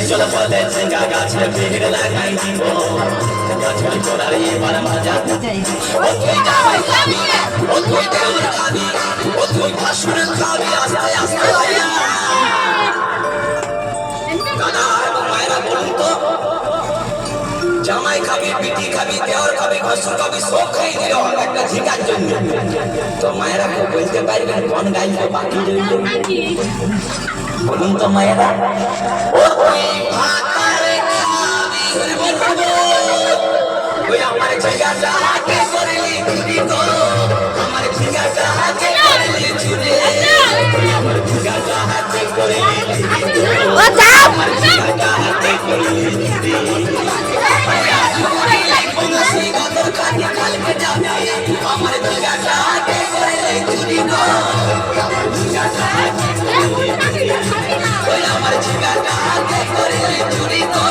চলো বলে ঝিঙ্গা গাছে ভিড় লাগাই দিব গাছের গোড়ায় এবার মজা ও তুই জামাই খাবি ও তুই দেওয়ার খাবি ও তুই ভাসুর খাবি আস্তে আস্তে দাদা এবং মায়েরা বলুন তো জামাই খাবি পিটি খাবি দেওয়ার খাবি ভাসুর খাবি সব খাই দিল একটা ঝিঙ্গার জন্য তো মায়েরা কেউ বলতে পারবেন কোন গাইলে বাকি রইল বলুন তো মায়েরা ও তুই ভাতারে খাবি ওই আমার ঝিঙ্গাটা হাতে করলি চুরি গো আমার ঝিঙ্গাটা হাতে করলি চুরি আমার ঝিঙ্গাটা হাতে করলি ও যাও আমার ঝিঙ্গাটা হাতে করলি চুরি বংশী গদর কাটি কালকে যাবে আমার ঝিঙ্গাটা হাতে করলি চুরি গো আমার ঝিঙ্গাটা হাতে করলি চুরি ওই আমার ঝিঙ্গাটা হাতে করলি চুরি গো